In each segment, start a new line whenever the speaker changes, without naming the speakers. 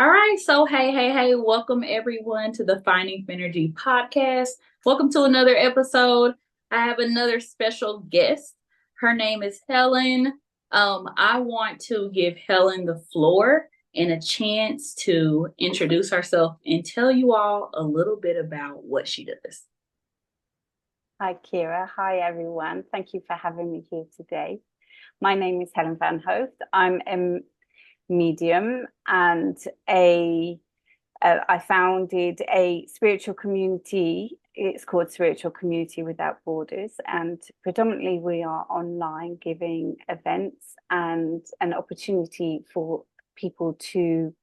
All right, so hey, welcome everyone to the Finding Fynergy podcast. Welcome to another episode. I have another special guest. Her name is Helen. I want to give Helen the floor and a chance to introduce herself and tell you all a little bit about what she does.
Hi, Kira. Hi, everyone. Thank you for having me here today. My name is Helen van Hooft. I'm a medium and I founded a spiritual community. It's called Spiritual Community Without Borders, and predominantly we are online giving events and an opportunity for people to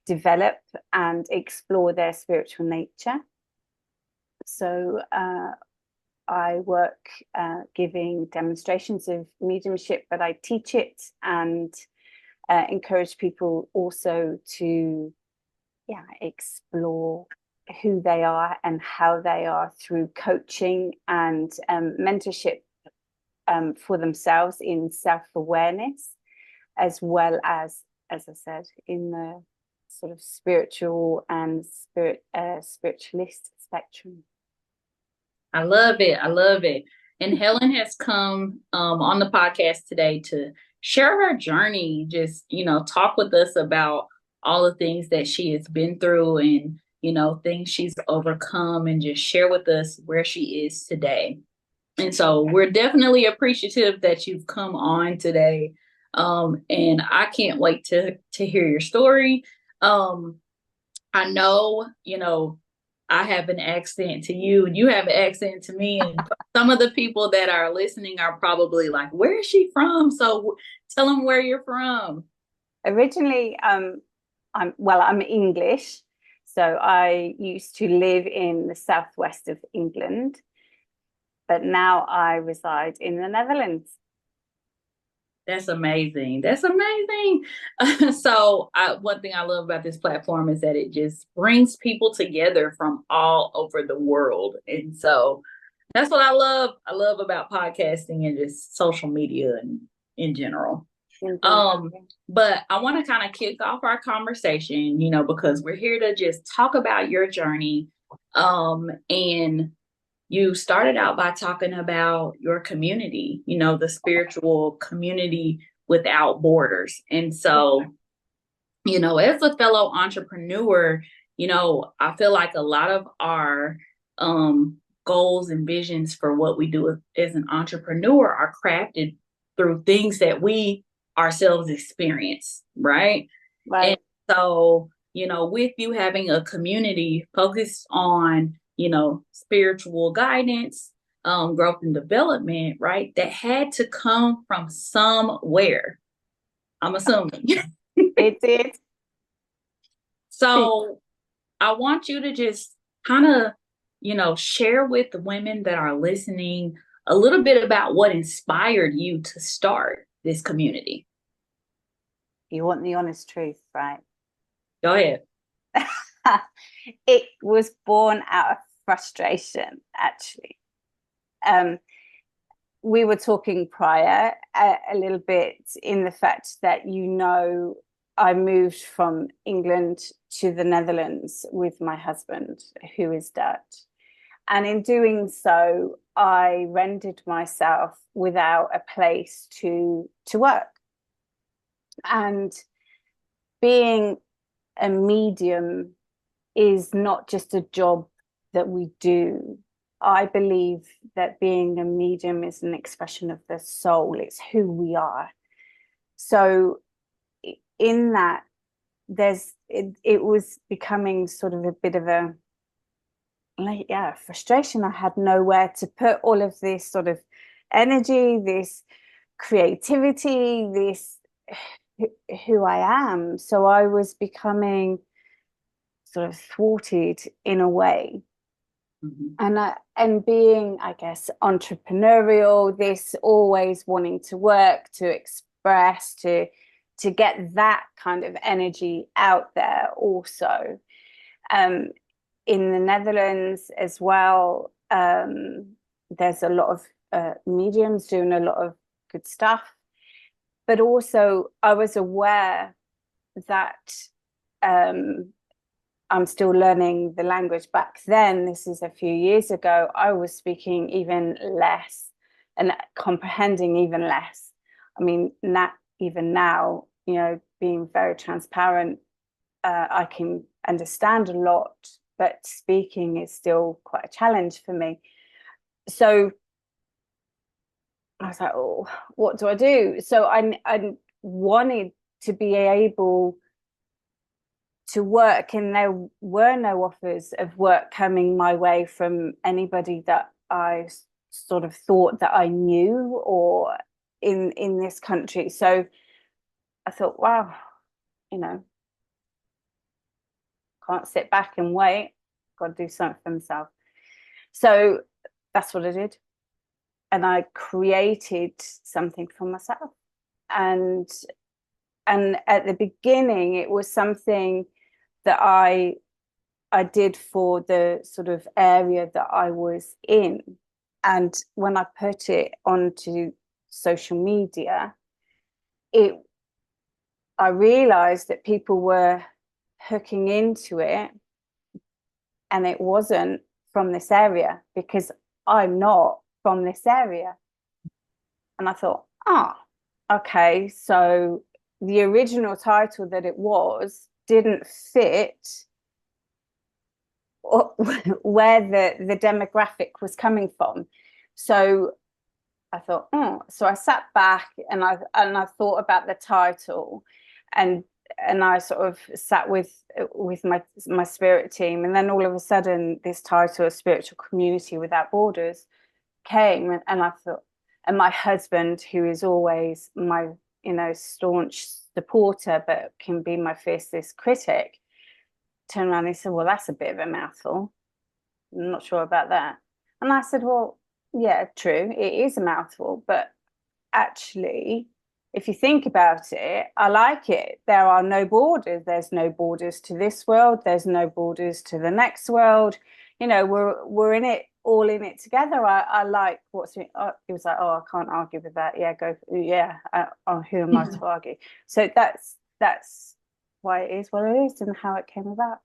develop and explore their spiritual nature. So I work giving demonstrations of mediumship, but I teach it and encourage people also to explore who they are and how they are through coaching and mentorship for themselves in self-awareness, as well as I said, in the sort of spiritual and spiritualist spectrum.
I love it. I love it. And Helen has come on the podcast today to share her journey, just, talk with us about all the things that she has been through and, things she's overcome and just share with us where she is today. And so we're definitely appreciative that you've come on today. And I can't wait to hear your story. I know, I have an accent to you and you have an accent to me. And some of the people that are listening are probably like, where is she from? So tell them where you're from.
Originally, I'm English. So I used to live in the southwest of England, but now I reside in the Netherlands.
That's amazing. That's amazing. One thing I love about this platform is that it just brings people together from all over the world. And so that's what I love. I love about podcasting and just social media and in general. But I want to kind of kick off our conversation, because we're here to just talk about your journey. And you started out by talking about your community, the spiritual community without borders. And so, as a fellow entrepreneur, I feel like a lot of our goals and visions for what we do as an entrepreneur are crafted through things that we ourselves experience, right?
Right.
And so, with you having a community focused on spiritual guidance, growth and development, right? That had to come from somewhere. I'm assuming.
It did.
So I want you to just kind of, share with the women that are listening a little bit about what inspired you to start this community.
You want the honest truth, right?
Go ahead.
It was born out of frustration, actually. We were talking prior a little bit in the fact that, I moved from England to the Netherlands with my husband, who is Dutch. And in doing so, I rendered myself without a place to work. And being a medium is not just a job that we do. I believe that being a medium is an expression of the soul. It's who we are. So in that, it was becoming sort of a bit of a frustration. I had nowhere to put all of this sort of energy, this creativity, this who I am. So I was becoming sort of thwarted in a way. Mm-hmm. And being, I guess, entrepreneurial, this always wanting to work, to express, to get that kind of energy out there also. In the Netherlands as well, there's a lot of mediums doing a lot of good stuff. But also I was aware that I'm still learning the language. Back then, this is a few years ago, I was speaking even less and comprehending even less. I mean, not even now, you know, being very transparent, I can understand a lot, but speaking is still quite a challenge for me. So I was like, oh, what do I do? So I wanted to be able to work, and there were no offers of work coming my way from anybody that I sort of thought that I knew or in this country. So I thought, wow, you know, can't sit back and wait, got to do something for myself. So that's what I did, and I created something for myself. And at the beginning it was something that I did for the sort of area that I was in. And when I put it onto social media, I realized that people were hooking into it, and it wasn't from this area because I'm not from this area. And I thought, okay, so the original title that it was didn't fit where the demographic was coming from. So I thought, so I sat back and I thought about the title, and I sort of sat with my spirit team, and then all of a sudden this title, A Spiritual Community Without Borders, came, and I thought, and my husband, who is always my, you know, staunch supporter but can be my fiercest critic, turned around and he said, well, that's a bit of a mouthful. I'm not sure about that. And I said, well, yeah, true, it is a mouthful, but actually, if you think about it, I like it. There are no borders. There's no borders to this world. There's no borders to the next world. You know, we're in it, all in it together. I like what's he was like, oh, I can't argue with that. Yeah, go. Yeah, who am I to argue? So that's why it is what it is and how it came about.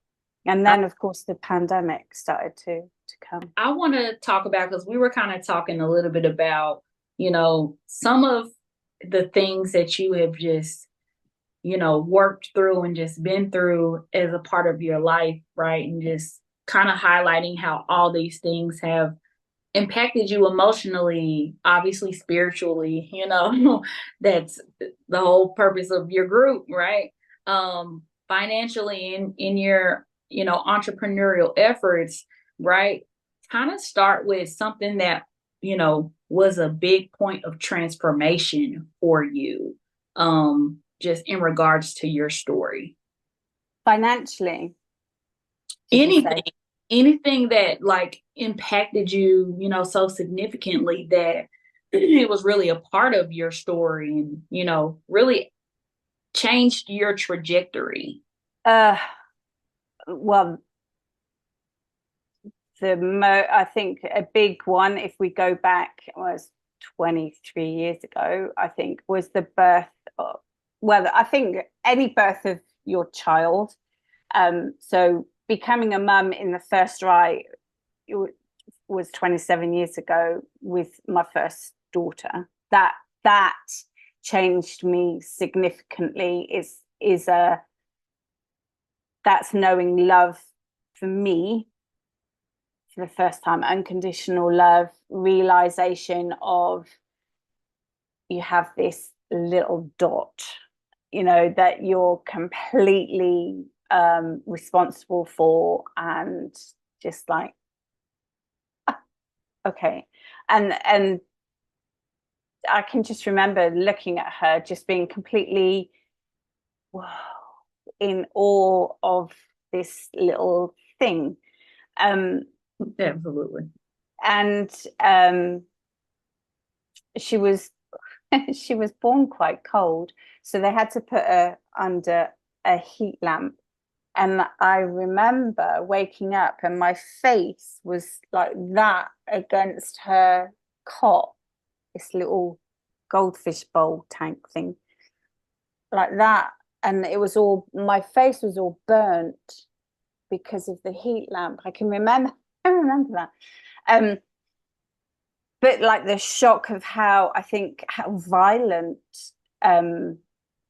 And then, of course, the pandemic started to come.
I want to talk about, because we were kind of talking a little bit about, you know, some of the things that you have just, you know, worked through and just been through as a part of your life, right? And just kind of highlighting how all these things have impacted you emotionally, obviously spiritually, you know, that's the whole purpose of your group, right? Financially in your, you know, entrepreneurial efforts, right? Kind of start with something that, you know, was a big point of transformation for you, just in regards to your story.
Financially, did you
Anything,
say?
anything that like impacted you, you know, so significantly that it was really a part of your story and, you know, really changed your trajectory.
Uh, well, I think a big one, if we go back, was 23 years ago, I think, was the birth of, well, I think any birth of your child. So becoming a mum in the first right was 27 years ago with my first daughter. That changed me significantly. Is a That's knowing love for me for the first time, unconditional love, realization of you have this little dot, you know, that you're completely responsible for, and just like, okay. And I can just remember looking at her, just being completely, wow, in awe of this little thing. Um,
Absolutely.
and she was she was born quite cold, so they had to put her under a heat lamp. And I remember waking up and my face was like that against her cot, this little goldfish bowl tank thing, like that. and it was all, my face was all burnt because of the heat lamp. I remember that. But like the shock of how, I think, how violent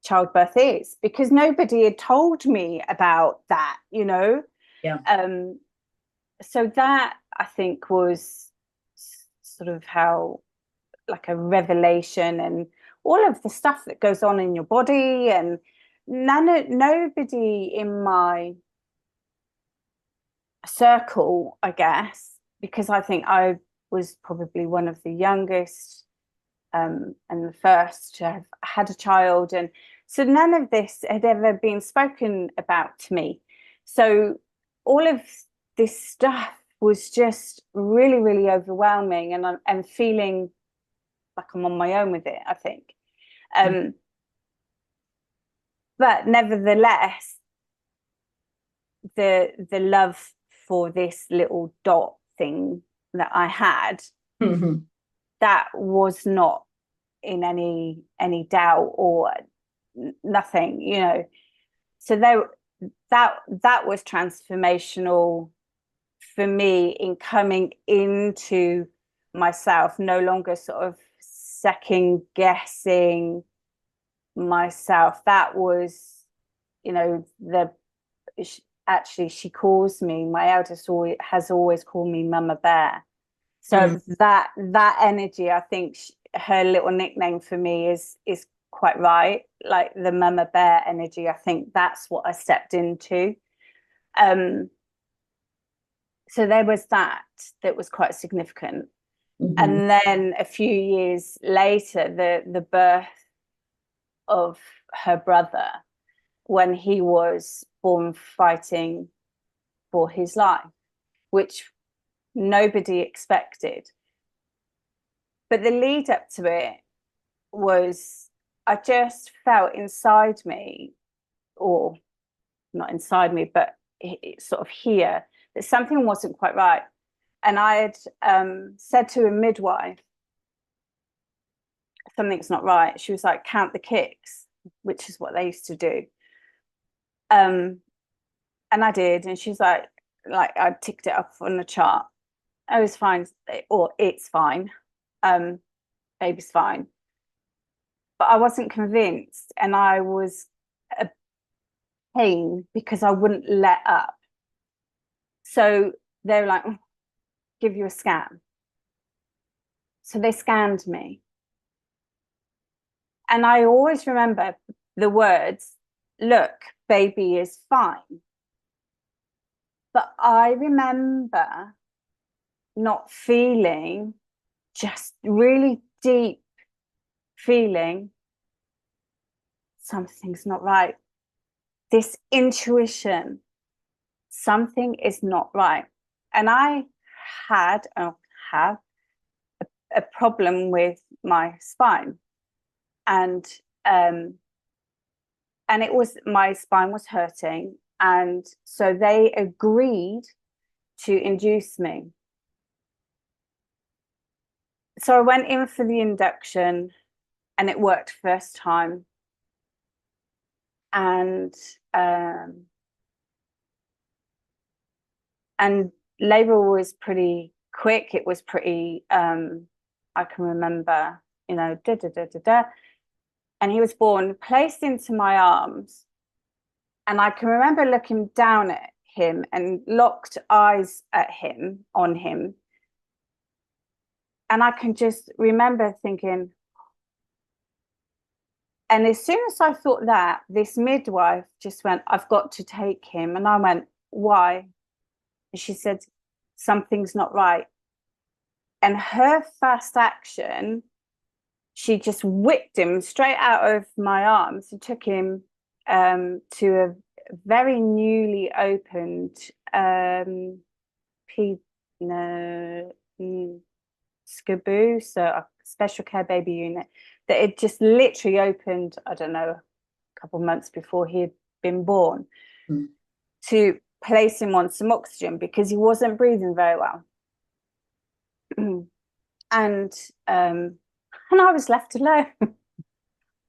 childbirth is, because nobody had told me about that, you know.
Yeah.
So that, I think, was sort of how, like, a revelation, and all of the stuff that goes on in your body, and nobody in my circle, I guess, because I think I was probably one of the youngest, and the first to have had a child, and so none of this had ever been spoken about to me. So all of this stuff was just really, really overwhelming, and I'm feeling like I'm on my own with it, I think. But nevertheless, the love for this little dot thing that I had,
Mm-hmm.
that was not in any doubt or nothing, you know. So that was transformational for me in coming into myself, no longer sort of second guessing myself. That was, you know, actually, she calls me, my eldest has always called me Mama Bear. So that energy, I think her little nickname for me is quite right. Like the Mama Bear energy, I think that's what I stepped into. So there was that was quite significant.
Mm-hmm.
And then a few years later, the birth of her brother, when he was born fighting for his life, which nobody expected. But the lead up to it was, I just felt inside me, or not inside me, but sort of here, that something wasn't quite right. And I had said to a midwife, something's not right. She was like, count the kicks, which is what they used to do. And I did. And she's like I ticked it up on the chart. I was fine, or it's fine. Baby's fine. But I wasn't convinced, and I was a pain because I wouldn't let up. So they were like, give you a scan. So they scanned me. And I always remember the words, look, baby is fine. But I remember not feeling, just really deep feeling, something's not right. This intuition, something is not right. And I have a problem with my spine. And it was, my spine was hurting. And so they agreed to induce me. So I went in for the induction, and it worked first time. And labor was pretty quick. It was pretty, I can remember, you know, da da da da da. And he was born, placed into my arms. And I can remember looking down at him and locked eyes at him, on him. And I can just remember thinking, and as soon as I thought that, this midwife just went, I've got to take him. And I went, why? And she said, something's not right. And her first action, she just whipped him straight out of my arms and took him to a very newly opened SCBU, so a special care baby unit, that it just literally opened, I don't know, a couple of months before he had been born, to place him on some oxygen because he wasn't breathing very well. And I was left alone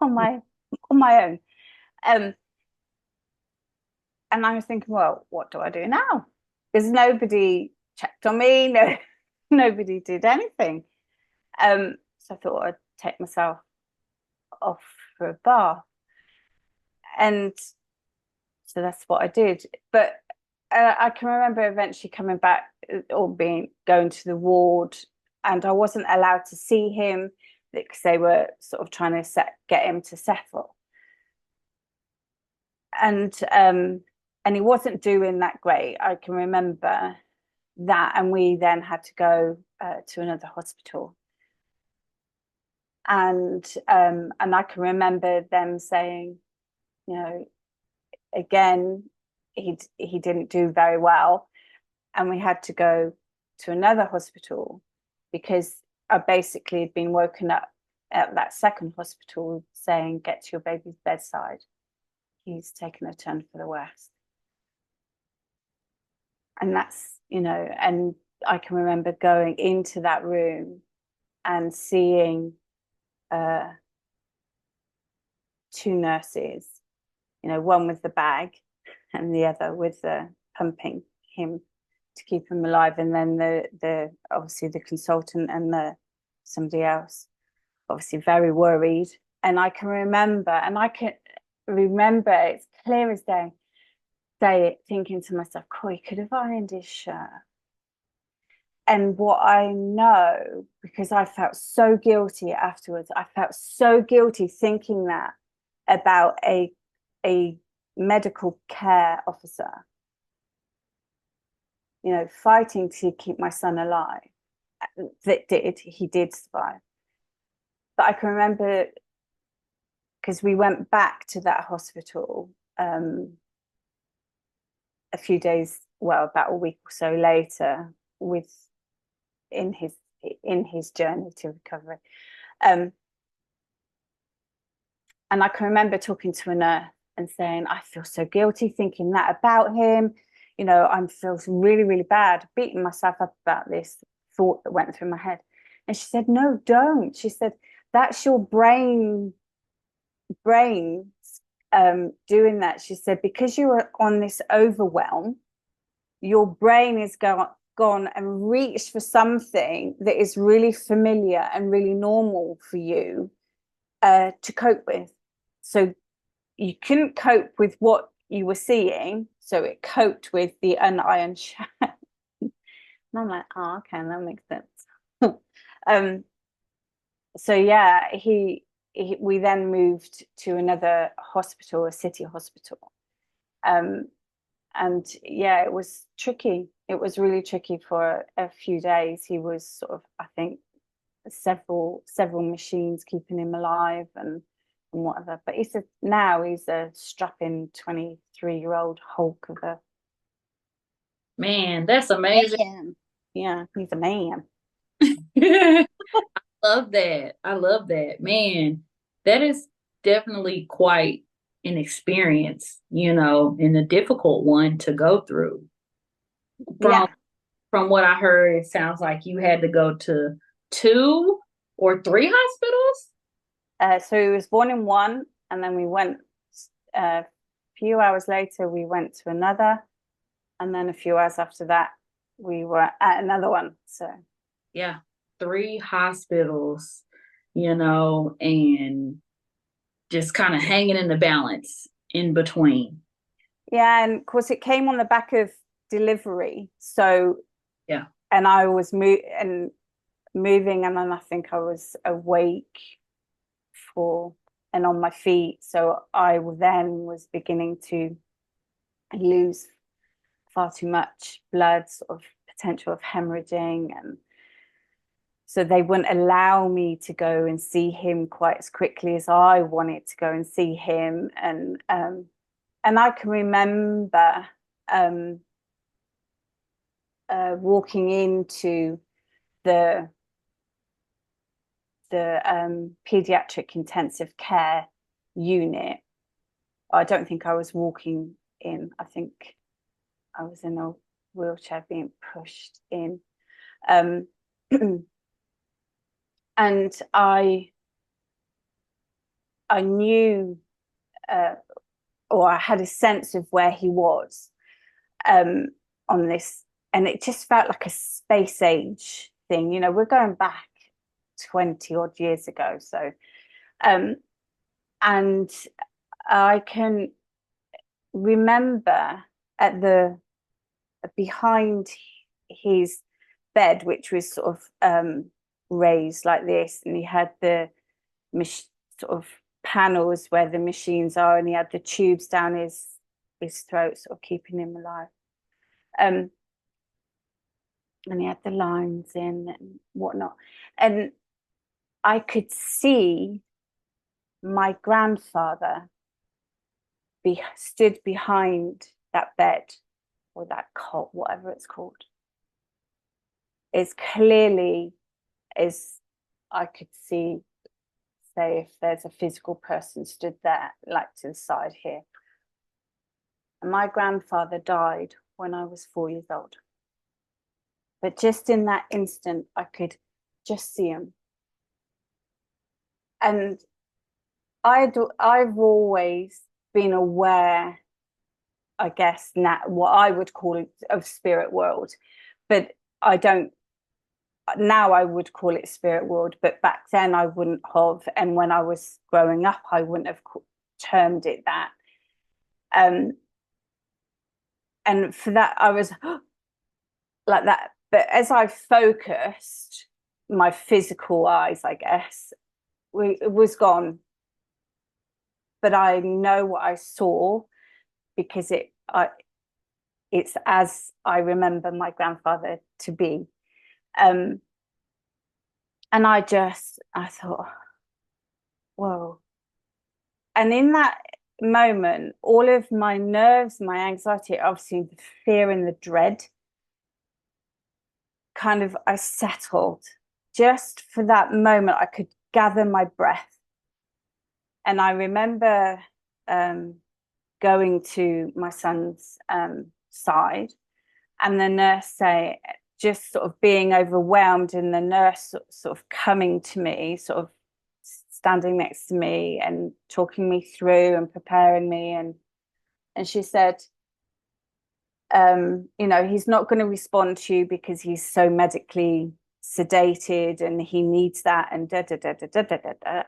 on my own. and I was thinking, well, what do I do now? Because nobody checked on me, no, nobody did anything. So I thought I'd take myself off for a bath, and so that's what I did. But I can remember eventually coming back, or being going to the ward, and I wasn't allowed to see him because they were sort of trying to get him to settle, and he wasn't doing that great. I can remember that, and we then had to go to another hospital, and I can remember them saying, you know, again, he didn't do very well, and we had to go to another hospital because I basically had been woken up at that second hospital saying, get to your baby's bedside, he's taken a turn for the worst. And that's, you know, and I can remember going into that room and seeing two nurses, you know, one with the bag and the other with the pumping him to keep him alive, and then the obviously the consultant and the somebody else, obviously very worried. And I can remember, it's clear as day, thinking to myself, Corey could have ironed his shirt. And what I know, because I felt so guilty afterwards, I felt so guilty thinking that about a medical care officer, you know, fighting to keep my son alive. He did survive. But I can remember, because we went back to that hospital a few days, well, about a week or so later, in his journey to recovery. And I can remember talking to a nurse and saying, I feel so guilty thinking that about him. You know, I feel really, really bad, beating myself up about this thought that went through my head. And she said, no, don't. She said, that's your brain doing that. She said, because you are on this overwhelm, your brain is gone and reached for something that is really familiar and really normal for you to cope with. So you couldn't cope with what you were seeing, so it coped with the unironed shirt. And I'm like, oh, okay, that makes sense. So yeah, we then moved to another hospital, a city hospital. And yeah, it was tricky. It was really tricky for a few days. He was sort of, I think, several machines keeping him alive and whatever. But now he's a strapping 23-year-old Hulk of a
Man, that's amazing.
man. Yeah, he's a man.
Love that. I love that. Man, that is definitely quite an experience, you know, and a difficult one to go through. From
Yeah.
from what I heard, it sounds like you had to go to two or three hospitals.
So he was born in one, and then we went a few hours later, we went to another, and then a few hours after that, we were at another one. So
Yeah, three hospitals, you know, and just kind of hanging in the balance in between.
yeah, and of course it came on the back of delivery. So
Yeah.
and I was moving, and then I think I was awake and on my feet. So I then was beginning to lose far too much blood, sort of potential of hemorrhaging, and so they wouldn't allow me to go and see him quite as quickly as I wanted to go and see him. And I can remember walking into the pediatric intensive care unit. I don't think I was walking in. I think I was in a wheelchair being pushed in. And I knew or I had a sense of where he was um, on this, and it just felt like a space age thing. You know, we're going back 20 odd years ago, so um, and I can remember at the behind his bed, which was sort of raised like this, and he had the sort of panels where the machines are, and he had the tubes down his throat, sort of keeping him alive. And he had the lines in and whatnot, and I could see my grandfather stood behind that bed or that cot, whatever it's called, as clearly as I could see, say, if there's a physical person stood there, like to the side here. And my grandfather died when I was 4 years old. But just in that instant, I could just see him. And I've always been aware, I guess, what I would call it, of spirit world, but I don't. Now I would call it spirit world, but back then I wouldn't have, and when I was growing up, I wouldn't have termed it that. And for that, I was like that. But as I focused, my physical eyes, I guess, it was gone. But I know what I saw because it's as I remember my grandfather to be. And I thought, whoa. And in that moment, all of my nerves, my anxiety, obviously the fear and the dread, kind of, I settled. Just for that moment, I could gather my breath. And I remember going to my son's side, and the nurse just sort of being overwhelmed, and the nurse sort of coming to me, sort of standing next to me and talking me through and preparing me. And she said, you know, he's not going to respond to you because he's so medically sedated and he needs that, and da da da da da da da.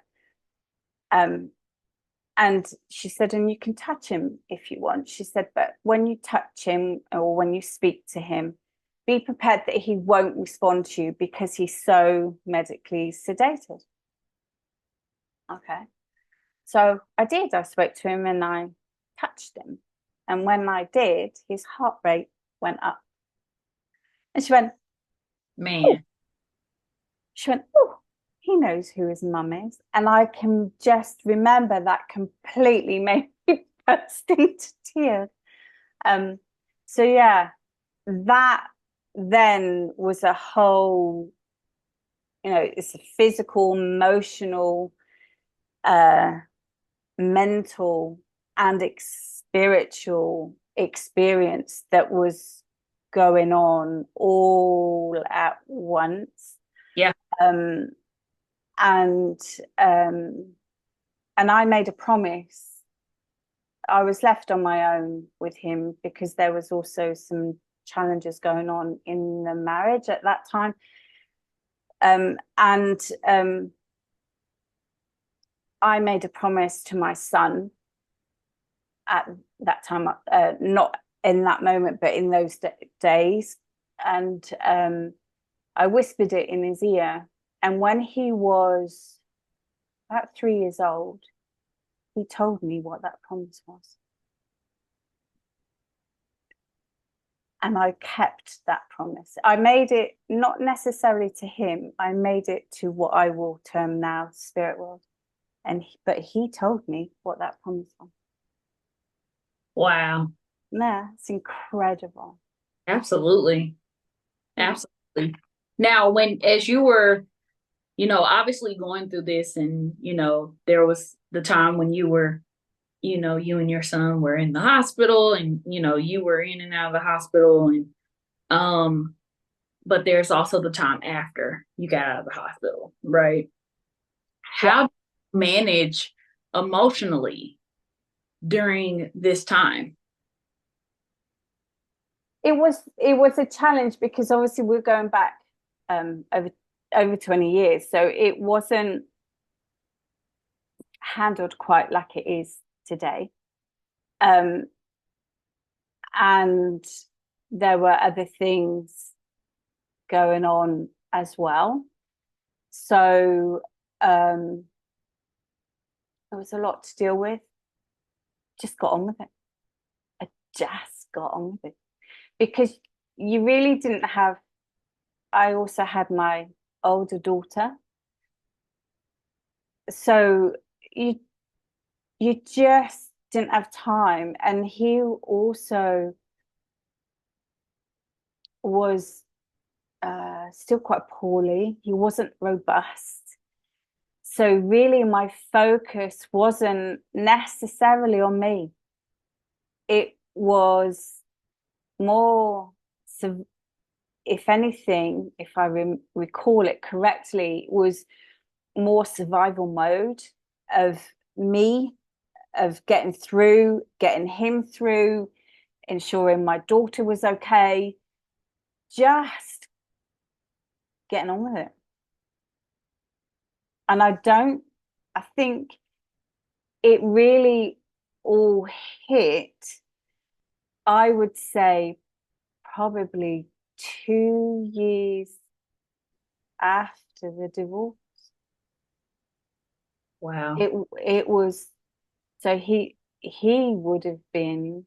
And she said, and you can touch him if you want. She said, but when you touch him or when you speak to him, be prepared that he won't respond to you because he's so medically sedated. Okay. So I did. I spoke to him and I touched him. And when I did, his heart rate went up. And she went,
Man.
oh. She went, oh, he knows who his mum is. And I can just remember that completely made me burst into tears. So yeah, that then was a whole, you know, it's a physical, emotional, mental, and spiritual experience that was going on all at once.
Yeah.
And I made a promise. I was left on my own with him because there was also some challenges going on in the marriage at that time. I made a promise to my son at that time, not in that moment, but in those days. And I whispered it in his ear. And when he was about 3 years old, he told me what that promise was. And I kept that promise. I made it not necessarily to him. I made it to what I will term now spirit world. But he told me what that promise was.
Wow.
Yeah, it's incredible.
Absolutely.
Yeah.
Absolutely. Now, as you were, obviously going through this, and, there was the time when you were, you and your son were in the hospital, and, you were in and out of the hospital, and, but there's also the time after you got out of the hospital, right?
Yeah.
How do you manage emotionally during this time?
It was a challenge because obviously we're going back over 20 years, so it wasn't handled quite like it is today. Um, and there were other things going on as well. So there was a lot to deal with. Just got on with it. I just got on with it because you really didn't have. I also had my older daughter, so you just didn't have time, and he also was still quite poorly. He wasn't robust. So really my focus wasn't necessarily on me. It was more, if anything, if I recall it correctly, it was more survival mode of me, of getting through, getting him through, ensuring my daughter was okay, just getting on with it. And I think it really all hit, I would say, probably 2 years after the divorce.
Wow.
It was, so he would have been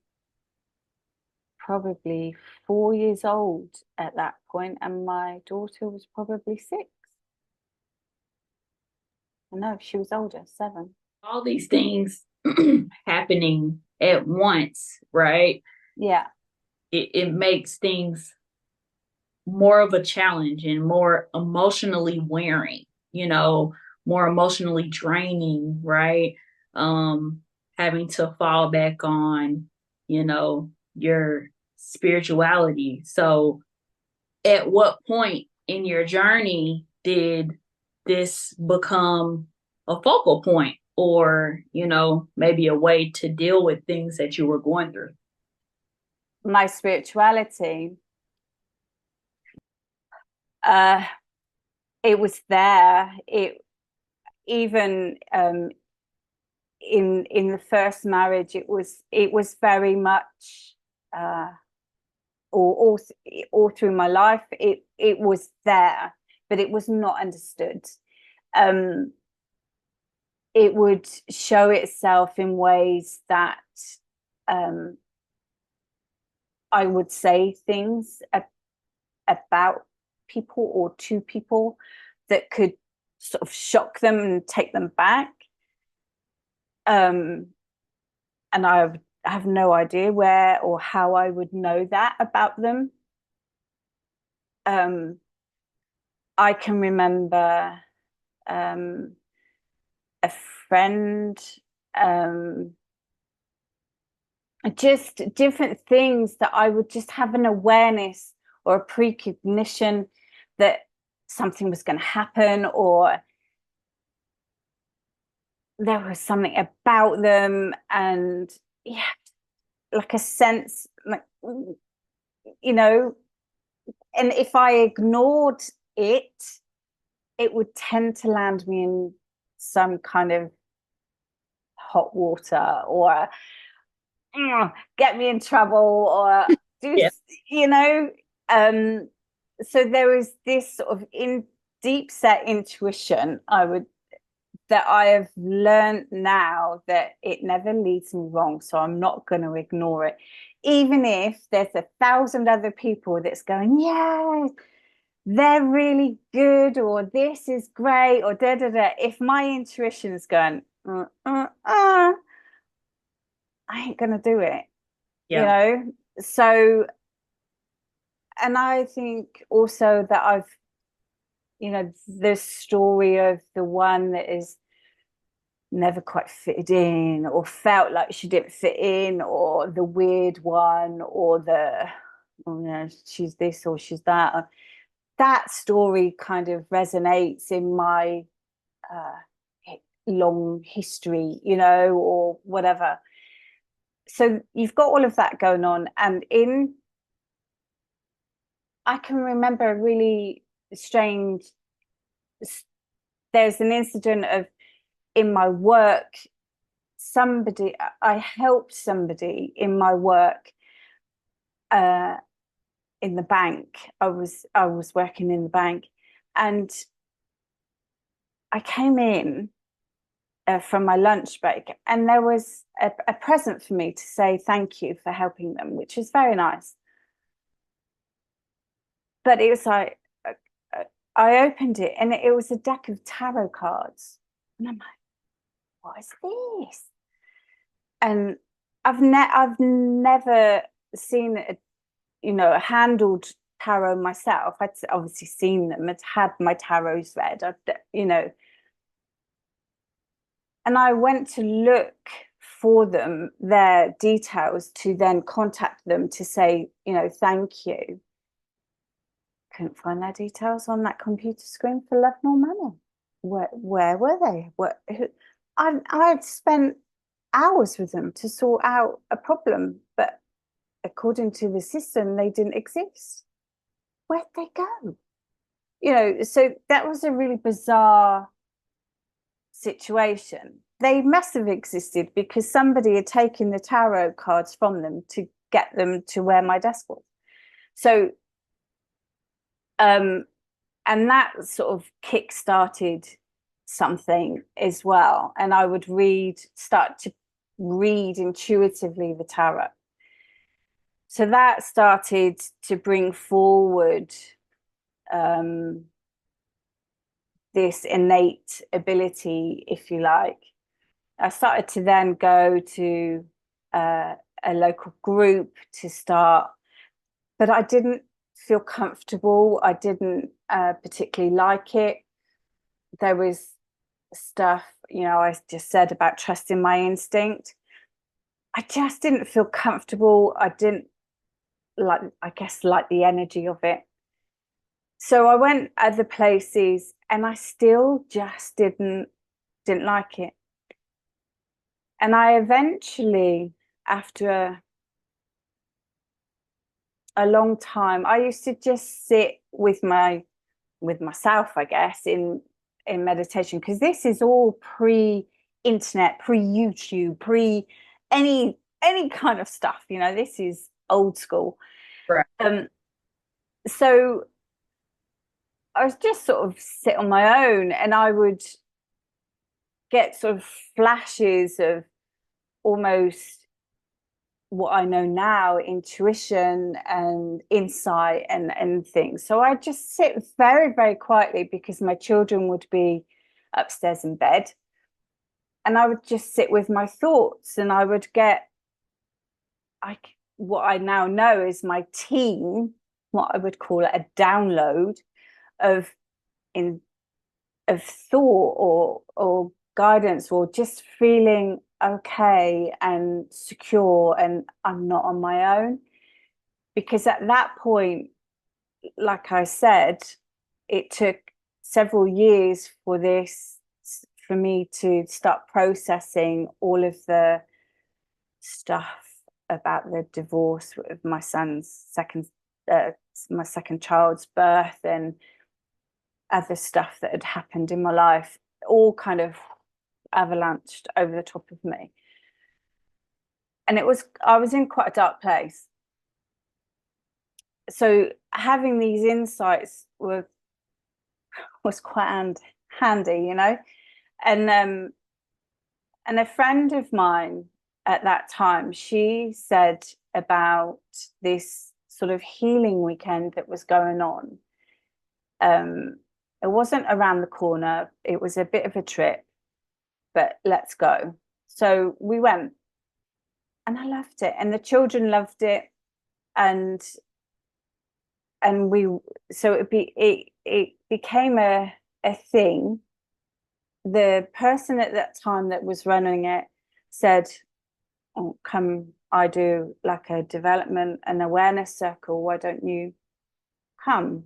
probably 4 years old at that point, and my daughter was probably 6. No, she was older, 7.
All these things happening at once, right?
Yeah.
It makes things more of a challenge and more emotionally wearing, more emotionally draining, right? Having to fall back on, your spirituality. So, at what point in your journey did this become a focal point or, maybe a way to deal with things that you were going through?
My spirituality, uh, it was there. It even in the first marriage, it was very much all through my life. It was there, but it was not understood. Um, it would show itself in ways that um, I would say things about people or to people that could sort of shock them and take them back. And I have no idea where or how I would know that about them. I can remember a friend, um, just different things that I would just have an awareness or a precognition that something was going to happen, or there was something about them, and yeah, like a sense, like, and if I ignored it, it would tend to land me in some kind of hot water, or get me in trouble, or do,
Yeah.
you know um so there was this sort of in deep set intuition that I have learned now that it never leads me wrong, so I'm not going to ignore it, even if there's 1,000 other people that's going, yeah, they're really good, or this is great, or da da da. If my intuition is going, I ain't gonna do it, you
Yeah.
know. So, and I think also that the story of the one that is never quite fitted in, or felt like she didn't fit in, or the weird one, or she's this or she's that. That story kind of resonates in my long history, or whatever. so you've got all of that going on, and I can remember a really strange, there's an incident of in my work, I helped somebody in my work, uh, in the bank. I was working in the bank, and I came in from my lunch break, and there was a present for me to say thank you for helping them, which was very nice. But it was like, I opened it, and it was a deck of tarot cards, and I'm like, what is this? And I've never seen it, handled tarot myself. I'd obviously seen them. I'd had my tarots read. And I went to look for them, their details, to then contact them to say, thank you. Couldn't find their details on that computer screen for love nor money. Where were they? I'd spent hours with them to sort out a problem, but according to the system, they didn't exist. Where'd they go? So that was a really bizarre situation. They must have existed because somebody had taken the tarot cards from them to get them to where my desk was. So, and that sort of kick-started something as well. And I would start to read intuitively the tarot. So that started to bring forward this innate ability, if you like. I started to then go to a local group to start, but I didn't feel comfortable. I didn't particularly like it. There was stuff, I just said about trusting my instinct. I just didn't feel comfortable. I didn't like the energy of it. So I went other places, and I still just didn't like it. And I eventually, after a long time, I used to just sit with myself, I guess, in meditation, because this is all pre-internet, pre-YouTube, pre any kind of stuff. This is old school.
Right.
So I was just sort of sit on my own, and I would get sort of flashes of almost what I know now, intuition and insight and things. So I just sit very, very quietly because my children would be upstairs in bed. And I would just sit with my thoughts, and I would get what I now know is my team, what I would call it, a download of thought or guidance, or just feeling okay and secure, and I'm not on my own. Because at that point, like I said, it took several years for me to start processing all of the stuff about the divorce of my my second child's birth, and other stuff that had happened in my life, all kind of avalanched over the top of me. And I was in quite a dark place. So having these insights was quite handy, And a friend of mine at that time, she said about this sort of healing weekend that was going on. It wasn't around the corner. It was a bit of a trip, but let's go. So we went, and I loved it, and the children loved it, and it became a thing. The person at that time that was running it said, "Oh, come, I do like a development and awareness circle. Why don't you come?"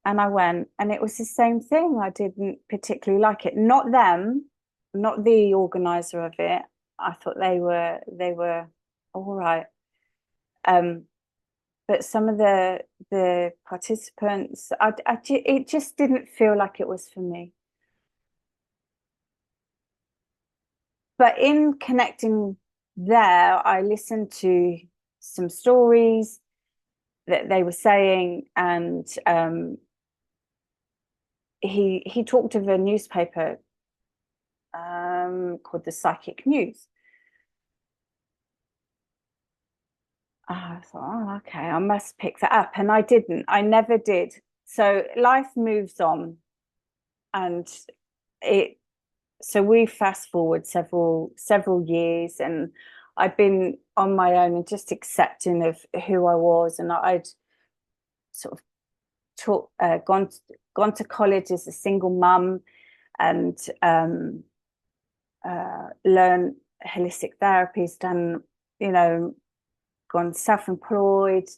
And I went, and it was the same thing. I didn't particularly like it. Not them, not the organizer of it. I thought they were all right. But some of the participants, it just didn't feel like it was for me. But in connecting there, I listened to some stories that they were saying, and he talked of a newspaper called the Psychic News. I thought, oh, okay, I must pick that up. And I didn't. I never did. So life moves on. And so we fast forward several years, and I've been on my own and just accepting of who I was. And I'd sort of gone to college as a single mum, and learned holistic therapies, done, gone self-employed,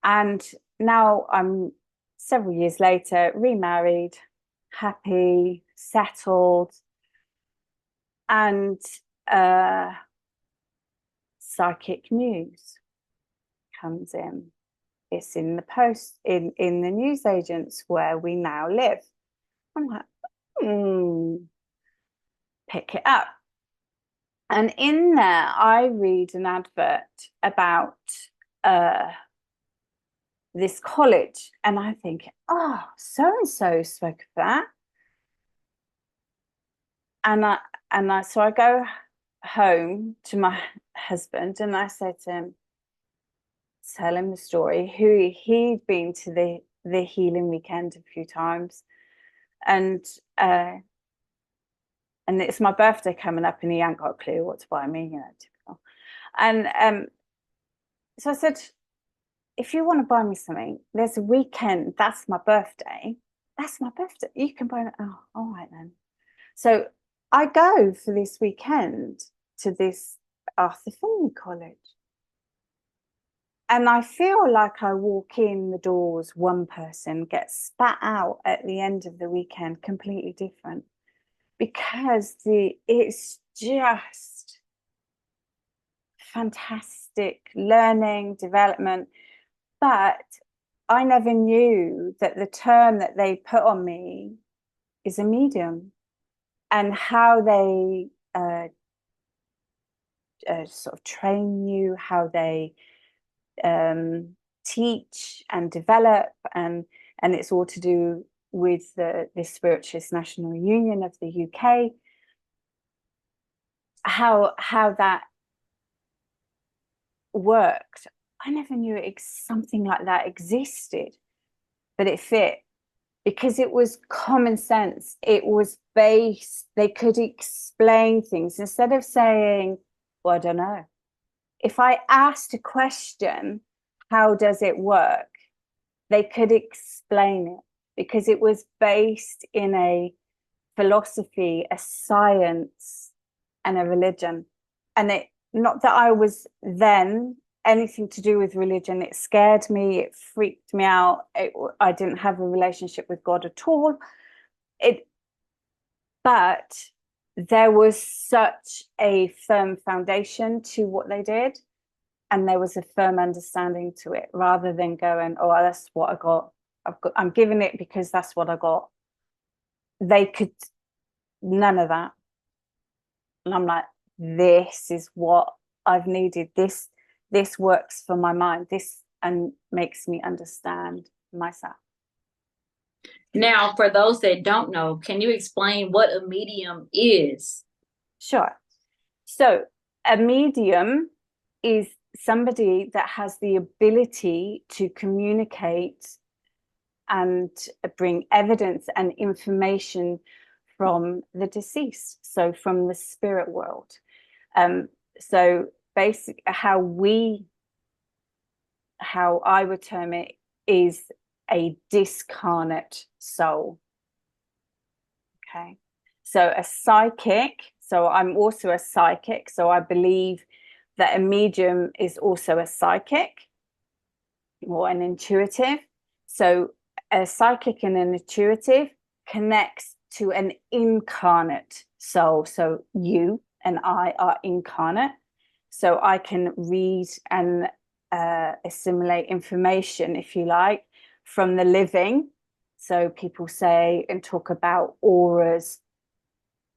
and now I'm several years later remarried, happy, settled, and Psychic News comes in. It's in the post in the newsagents where we now live. I'm like, pick it up. And in there, I read an advert about this college, and I think, oh, so and so spoke of that. So I go home to my husband, and I said to him, tell him the story. Who he'd been to the healing weekend a few times, and it's my birthday coming up, and he ain't got a clue what to buy me, typical. And so I said, if you want to buy me something, there's a weekend. That's my birthday. That's my birthday. You can buy it. Oh, all right then. So I go for this weekend to this Arthur Fynergy College. And I feel like I walk in the doors, one person gets spat out at the end of the weekend, completely different. Because it's just fantastic learning, development. But I never knew that the term that they put on me is a medium, and how they sort of train you, how they teach and develop, and it's all to do with the Spiritualist National Union of the UK. How that worked, I never knew something like that existed, but it fit because it was common sense. It was based, they could explain things instead of saying, well, I don't know. If I asked a question, how does it work? They could explain it because it was based in a philosophy, a science, and a religion. And it, not that I was then anything to do with religion. It scared me. It freaked me out. I didn't have a relationship with God at all. But there was such a firm foundation to what they did. And there was a firm understanding to it, rather than going, oh, that's what I got. I'm giving it because that's what I got. They could, none of that. And I'm like, this is what I've needed. This works for my mind. This and makes me understand myself.
Now, for those that don't know, can you explain what a medium is?
Sure. So a medium is somebody that has the ability to communicate and bring evidence and information from the deceased, so from the spirit world. So basically, how I would term it is a discarnate soul. Okay, so a psychic. So I'm also a psychic. So I believe that a medium is also a psychic or an intuitive. So a psychic and an intuitive connects to an incarnate soul. So you and I are incarnate. So I can read and assimilate information, if you like, from the living. So people say and talk about auras.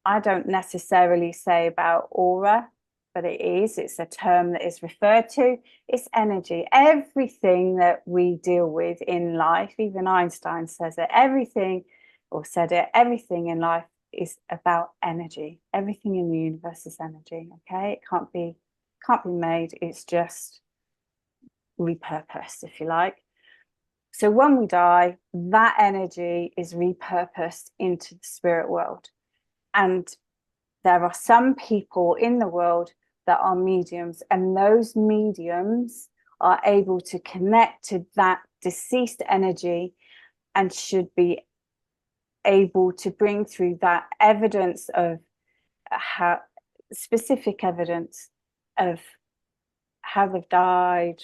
I don't necessarily say about aura, but it's a term that is referred to. It's energy. Everything that we deal with in life, even Einstein says it, everything in life is about energy. Everything in the universe is energy. Okay, it can't be made. It's just repurposed, if you like. So when we die, that energy is repurposed into the spirit world. And there are some people in the world that are mediums, and those mediums are able to connect to that deceased energy and should be able to bring through that evidence of how specific evidence of how they've died,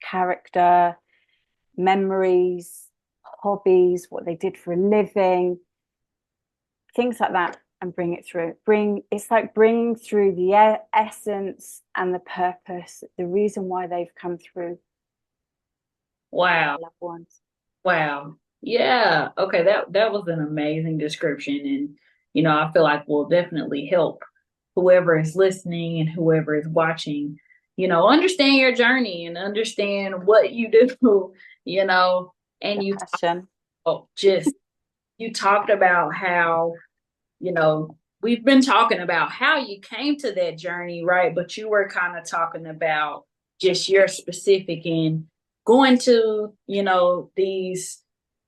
character, memories, hobbies, what they did for a living, things like that, and bring it through. It's like bringing through the essence and the purpose, the reason why they've come through.
Wow.
Loved ones.
Wow. Yeah. Okay. That was an amazing description. And, I feel like will definitely help whoever is listening and whoever is watching, understand your journey and understand what you do, and
The
you
passion.
just you talked about how, we've been talking about how you came to that journey, right? But you were kind of talking about just your specific in going to, these,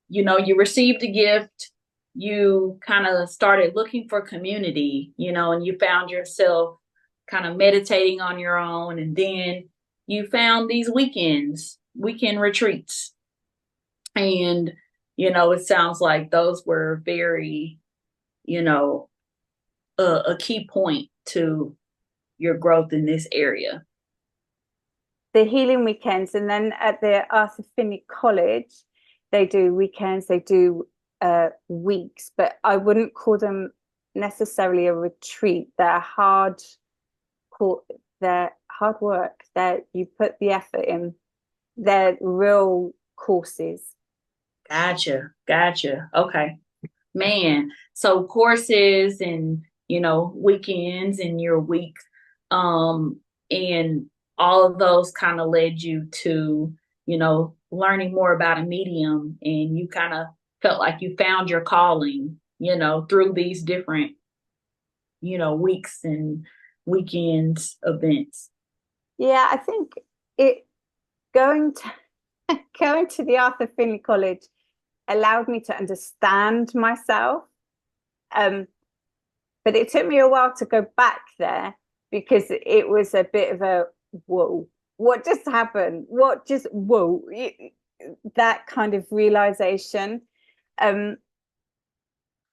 you received a gift, you kind of started looking for community, and you found yourself kind of meditating on your own. And then you found these weekend retreats. And, it sounds like those were very, a key point to your growth in this area.
The healing weekends, and then at the Arthur Finney College, they do weekends, they do weeks, but I wouldn't call them necessarily a retreat. They're hard work. That you put the effort in. They're real courses.
Gotcha. Okay. Man. So courses and, weekends and your week, and all of those kind of led you to, learning more about a medium, and you kind of felt like you found your calling, through these different, weeks and weekends events.
Yeah, I think it going to the Arthur Finney College allowed me to understand myself. But it took me a while to go back there because it was a bit of a whoa, what just happened? Whoa, that kind of realization. I'm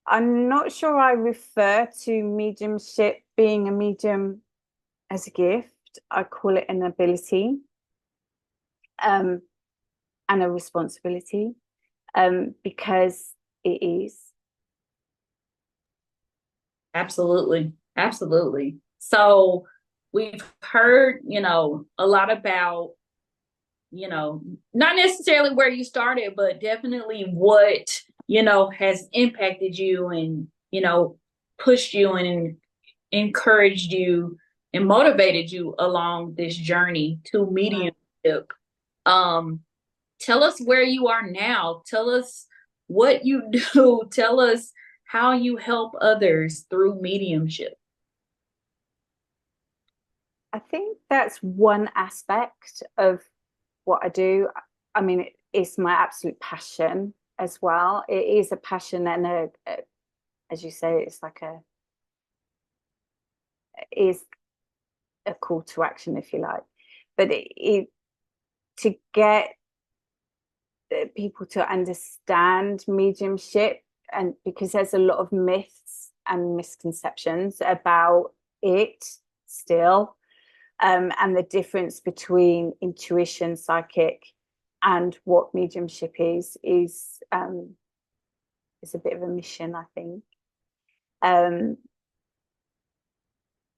not sure I refer to mediumship being a medium as a gift. I call it an ability and a responsibility, because it is.
Absolutely. So we've heard, a lot about, not necessarily where you started, but definitely what, has impacted you and, pushed you and encouraged you and motivated you along this journey to mediumship. Tell us where you are now. Tell us what you do. Tell us how you help others through mediumship.
I think that's one aspect of what I do. I mean, it's my absolute passion as well. It is a passion and as you say, is a call to action, if you like. But to get people to understand mediumship, and because there's a lot of myths and misconceptions about it still, and the difference between intuition, psychic, and what mediumship is a bit of a mission, I think. Um,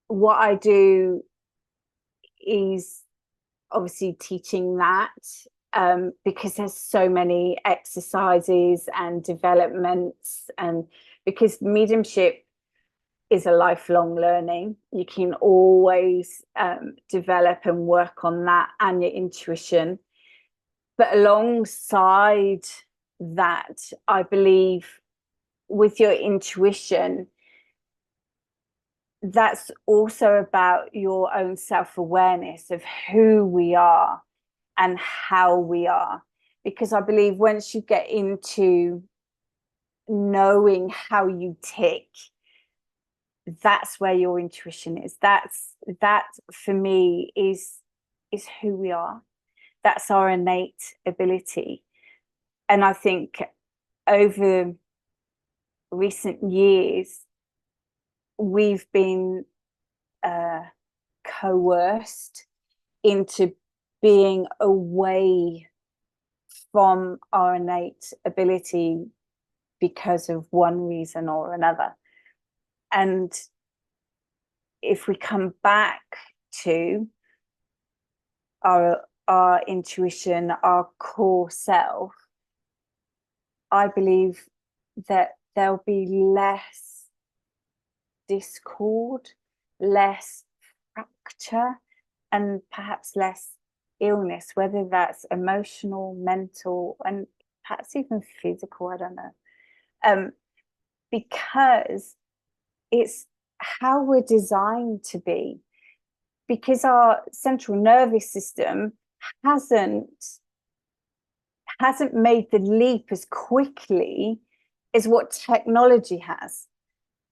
what I do is obviously teaching that, because there's so many exercises and developments, and because mediumship is a lifelong learning. You can always develop and work on that and your intuition. But alongside that, I believe with your intuition, that's also about your own self-awareness of who we are and how we are. Because I believe once you get into knowing how you tick, that's where your intuition is. That for me is who we are. That's our innate ability. And I think over recent years, we've been coerced into being away from our innate ability because of one reason or another. And if we come back to our intuition, our core self, I believe that there'll be less discord, less fracture, and perhaps less illness, whether that's emotional, mental, and perhaps even physical, I don't know. Because it's how we're designed to be, because our central nervous system hasn't made the leap as quickly as what technology has.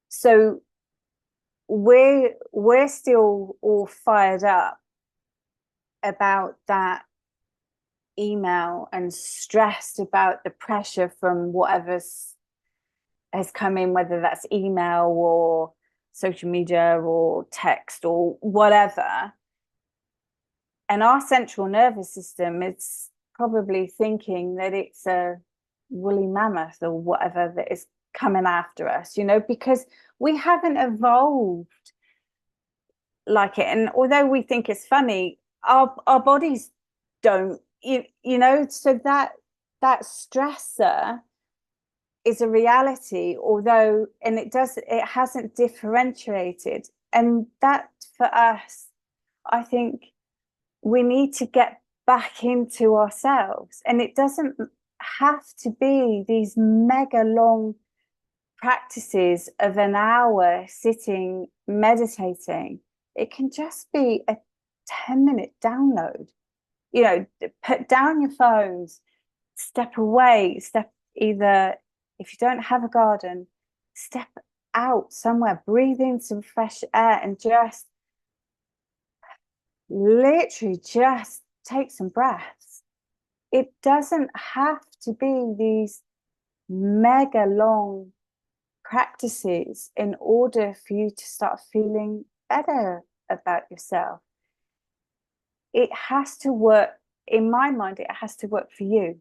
So we're still all fired up about that email and stressed about the pressure from whatever has come in, whether that's email or social media or text or whatever. And our central nervous system is probably thinking that it's a woolly mammoth or whatever that is coming after us, because we haven't evolved like it. And although we think it's funny, our bodies don't, so that stressor is a reality, although, and it hasn't differentiated. And that for us, I think we need to get back into ourselves. And it doesn't have to be these mega long practices of an hour sitting meditating. It can just be a 10-minute download. Put down your phones, step away, either, if you don't have a garden, step out somewhere, breathe in some fresh air, and just literally just take some breaths. It doesn't have to be these mega long practices in order for you to start feeling better about yourself. It has to work, in my mind, it has to work for you.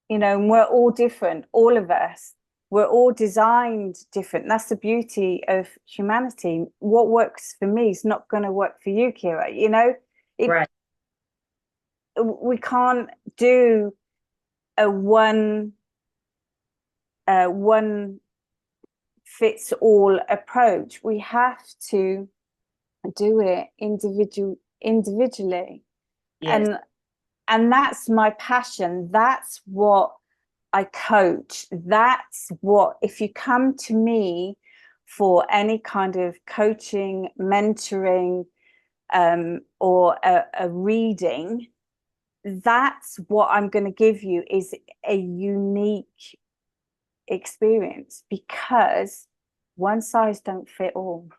And we're all different, all of us. We're all designed different. That's the beauty of humanity. What works for me is not going to work for you, Kira.
Right.
We can't do a one fits all approach. We have to do it individually.
Yes.
And that's my passion. That's what I coach. That's what, if you come to me for any kind of coaching, mentoring, or a reading, that's what I'm going to give you, is a unique experience, because one size don't fit all.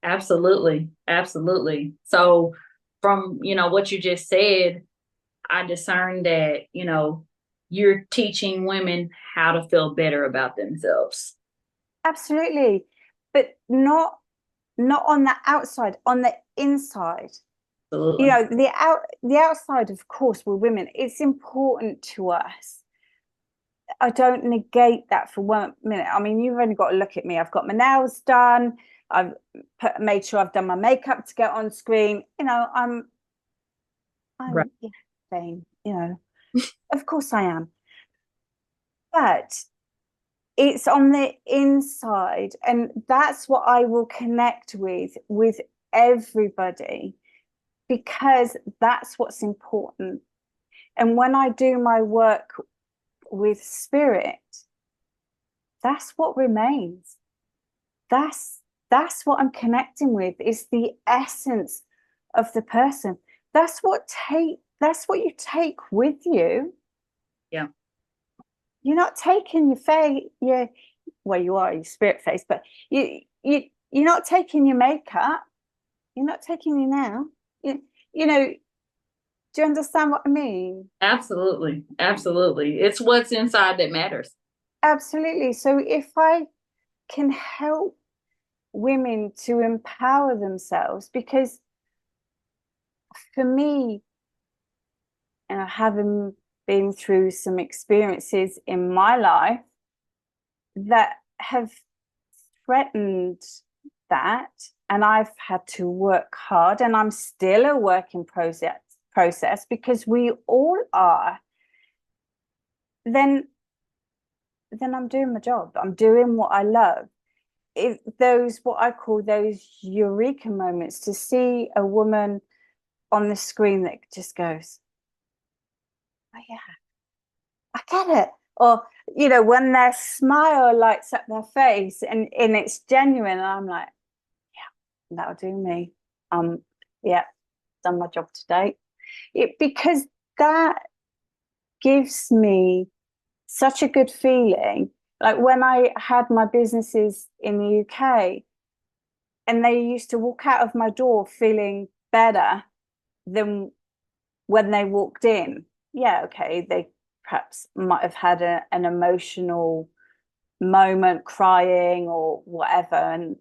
Absolutely. Absolutely. So from, what you just said, I discerned that, you're teaching women how to feel better about themselves.
Absolutely. But not on the outside, on the inside.
Absolutely.
The outside, of course, we're women. It's important to us. I don't negate that for 1 minute. I mean, you've only got to look at me. I've got my nails done. I've made sure I've done my makeup to get on screen.
Right.
Yeah, vain. Of course I am. But it's on the inside, and that's what I will connect with everybody, because that's what's important. And when I do my work with spirit, that's what remains. That's what I'm connecting with, is the essence of the person. That's what you take with you.
Yeah.
You're not taking your face, well, you are your spirit face, but you're not taking your makeup, you're not taking your nail. You know, do you understand what I mean?
Absolutely. Absolutely. It's what's inside that matters.
Absolutely. So if I can help women to empower themselves, because for me, having been through some experiences in my life that have threatened that, and I've had to work hard, and I'm still a work in process, because we all are, then I'm doing my job. I'm doing what I love. Those, what I call those eureka moments, to see a woman on the screen that just goes, oh yeah, I get it. Or, when their smile lights up their face, and it's genuine, and I'm like, yeah, that'll do me. Yeah, done my job today. Because that gives me such a good feeling. Like when I had my businesses in the UK, and they used to walk out of my door feeling better than when they walked in. Yeah, okay, they perhaps might have had an emotional moment, crying or whatever,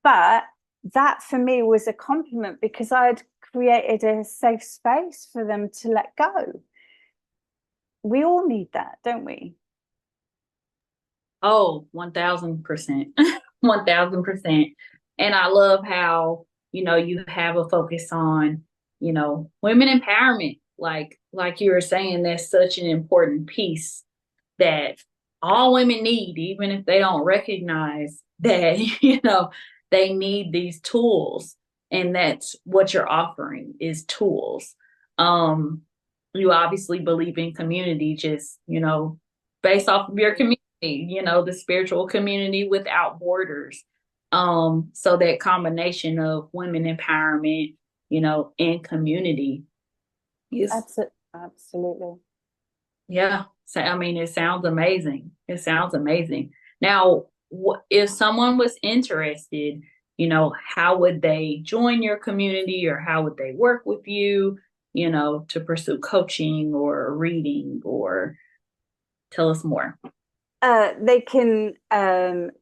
but that for me was a compliment, because I'd created a safe space for them to let go. We all need that, don't we?
Oh, 1000%. 1000%. And I love how, you have a focus on, women empowerment. Like you were saying, that's such an important piece that all women need, even if they don't recognize that, they need these tools. And that's what you're offering, is tools. You obviously believe in community, just, based off of your community, the spiritual community without borders. So that combination of women empowerment, and community is,
Absolutely.
yeah. So, I mean, it sounds amazing. It sounds amazing. Now, if someone was interested, how would they join your community, or how would they work with you, to pursue coaching or reading, or tell us more?
They can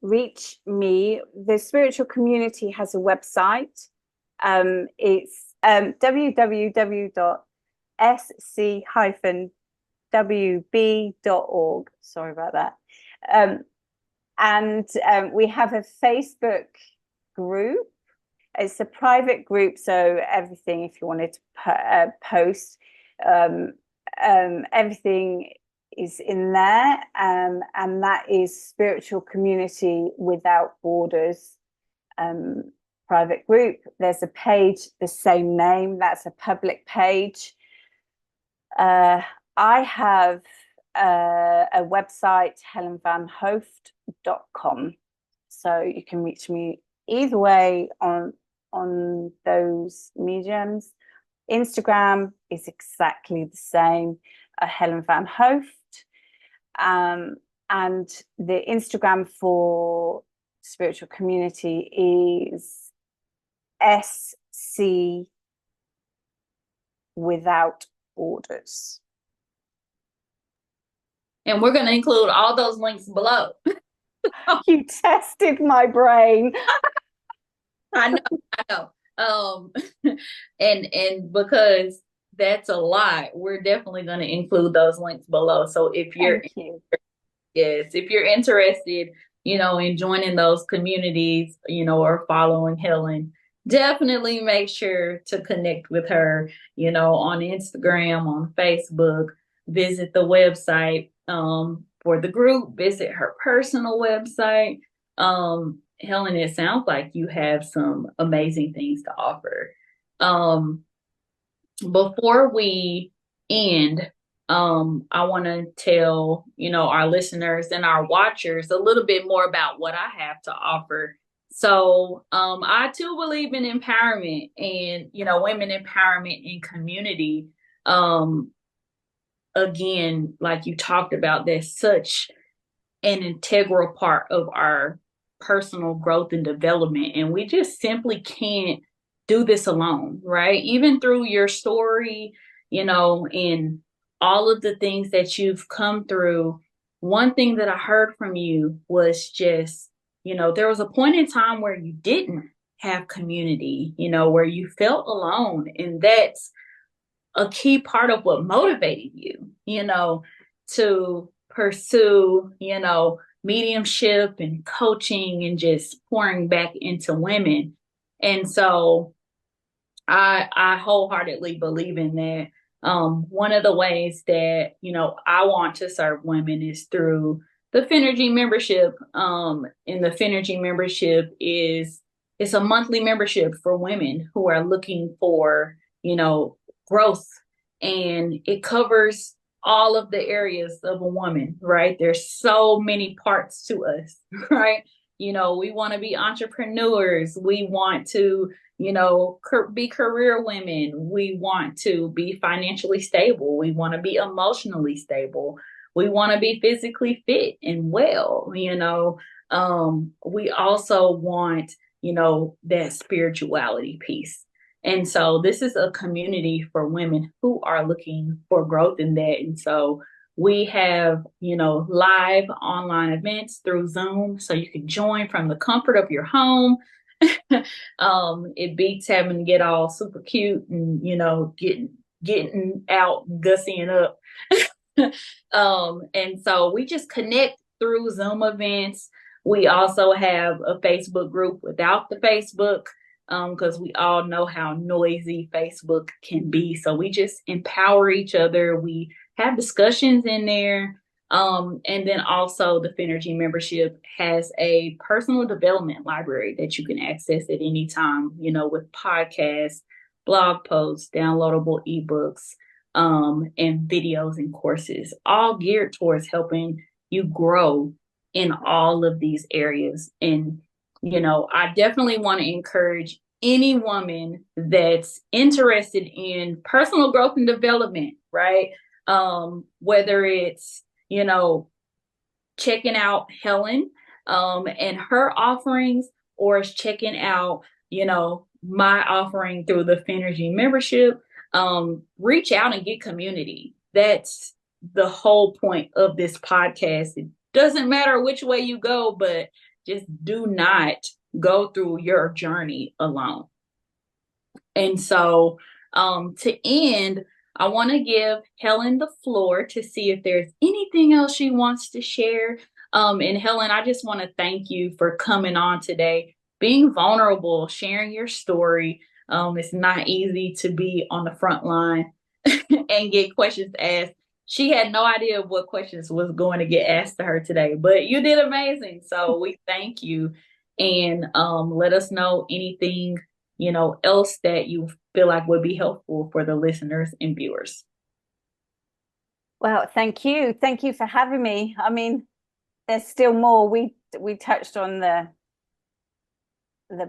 reach me. The spiritual community has a website. It's www.sc-wb.org. Sorry about that. And we have a Facebook group. It's a private group, so everything, if you wanted to post, everything is in there, and that is Spiritual Community Without Borders private group. There's a page, the same name, that's a public page. I have a website, helenvanhooft.com, so you can reach me either way on those mediums. Instagram is exactly the same, Helen van Hooft. And the Instagram for spiritual community is SC Without Borders.
And we're going to include all those links below.
You tested my brain.
I know. And because That's a lot. We're definitely going to include those links below. So if you're,
Thank you.
yes, if you're interested, in joining those communities, or following Helen, definitely make sure to connect with her, on Instagram, on Facebook, visit the website, for the group, visit her personal website. Helen, it sounds like you have some amazing things to offer. Um, Before we end, I want to tell, our listeners and our watchers a little bit more about what I have to offer. So, I too believe in empowerment and, women empowerment in community. Um, Again, like you talked about, that's such an integral part of our personal growth and development. And we just simply can't do this alone, right? Even through your story, and all of the things that you've come through, one thing that I heard from you was just, there was a point in time where you didn't have community, where you felt alone. And that's a key part of what motivated you, to pursue, mediumship and coaching and just pouring back into women. And so I wholeheartely believe in that. One of the ways that, I want to serve women is through the Fynergy membership. And the Fynergy membership is it's a monthly membership for women who are looking for, growth, and it covers all of the areas of a woman, right? There's so many parts to us, right? We want to be entrepreneurs. We want to, be career women. We want to be financially stable. We want to be emotionally stable. We want to be physically fit and well. We also want, that spirituality piece. And so this is a community for women who are looking for growth in that. And so we have, live online events through Zoom. So you can join from the comfort of your home. It beats having to get all super cute and, getting out, gussying up. And so we just connect through Zoom events. We also have a Facebook group without the Facebook, because we all know how noisy Facebook can be. So we just empower each other. We have discussions in there. And then also the Fynergy membership has a personal development library that you can access at any time, with podcasts, blog posts, downloadable ebooks, and videos and courses, all geared towards helping you grow in all of these areas. And, I definitely want to encourage any woman that's interested in personal growth and development, right? Whether it's, checking out Helen, and her offerings, or it's checking out, my offering through the Fynergy membership, reach out and get community. That's the whole point of this podcast. It doesn't matter which way you go, but just do not go through your journey alone. And so, to end, I want to give Helen the floor to see if there's anything else she wants to share. And Helen, I just want to thank you for coming on today, being vulnerable, sharing your story. It's not easy to be on the front line and get questions asked. She had no idea what questions was going to get asked to her today, but you did amazing. So we thank you, and let us know anything, else that you feel like would be helpful for the listeners and viewers.
Well, thank you. Thank you for having me. I mean, there's still more. We touched on the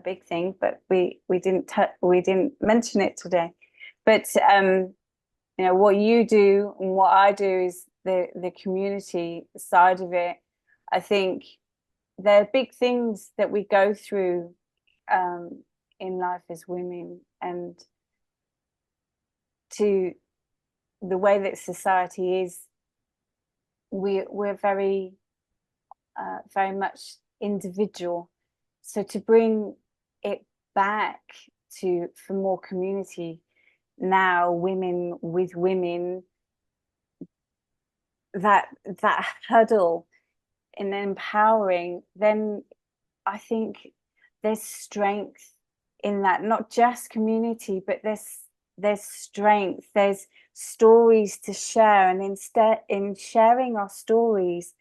big thing, but we didn't mention it today. But what you do and what I do is the community side of it. I think there are big things that we go through in life as women, and to the way that society is, we're very very much individual. So to bring it back for more community, now, women with women, that huddle in empowering, then I think there's strength in that, not just community, but there's strength, there's stories to share. And instead, in sharing our stories,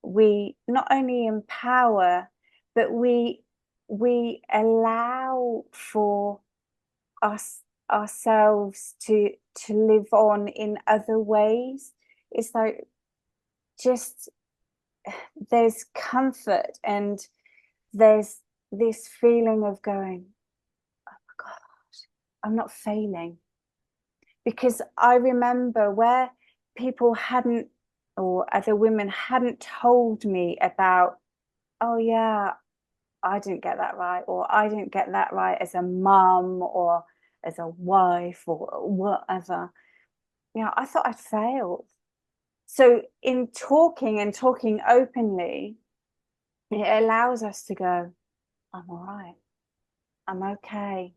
we not only empower, but we allow for us ourselves to live on in other ways. It's like, just, there's comfort, and there's this feeling of going, oh my gosh, I'm not failing. Because I remember where people hadn't, or other women hadn't told me about, oh yeah, I didn't get that right, or I didn't get that right as a mum or as a wife or whatever. I thought I'd failed. So in talking and talking openly, it allows us to go, I'm all right, I'm okay.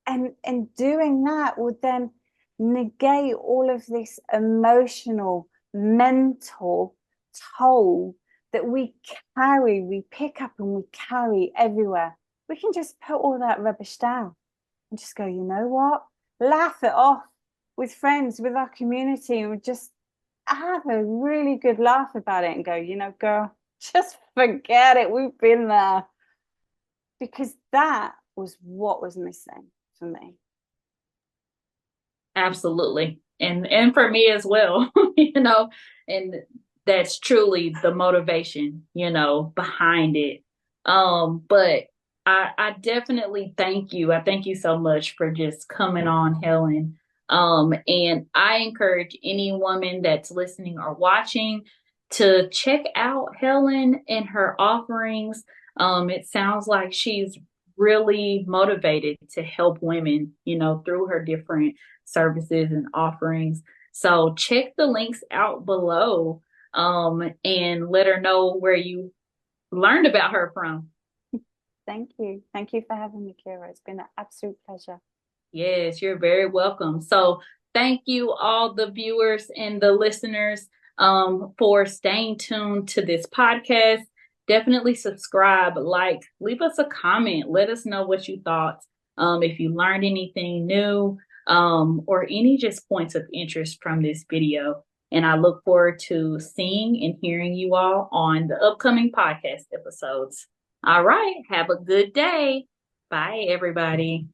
And doing that would then negate all of this emotional, mental toll that we pick up and we carry everywhere. We can just put all that rubbish down and just go, you know what? Laugh it off with friends, with our community, and we just have a really good laugh about it and go, girl, just forget it. We've been there. Because that was what was missing for me.
Absolutely. And for me as well, and that's truly the motivation, behind it. But I definitely thank you. I thank you so much for just coming on, Helen. And I encourage any woman that's listening or watching to check out Helen and her offerings. It sounds like she's really motivated to help women, through her different services and offerings. So check the links out below, and let her know where you learned about her from.
Thank you. Thank you for having me, Kira. It's been an absolute pleasure.
Yes, you're very welcome. So thank you, all the viewers and the listeners, for staying tuned to this podcast. Definitely subscribe, like, leave us a comment. Let us know what you thought. If you learned anything new, or any just points of interest from this video. And I look forward to seeing and hearing you all on the upcoming podcast episodes. All right. Have a good day. Bye, everybody.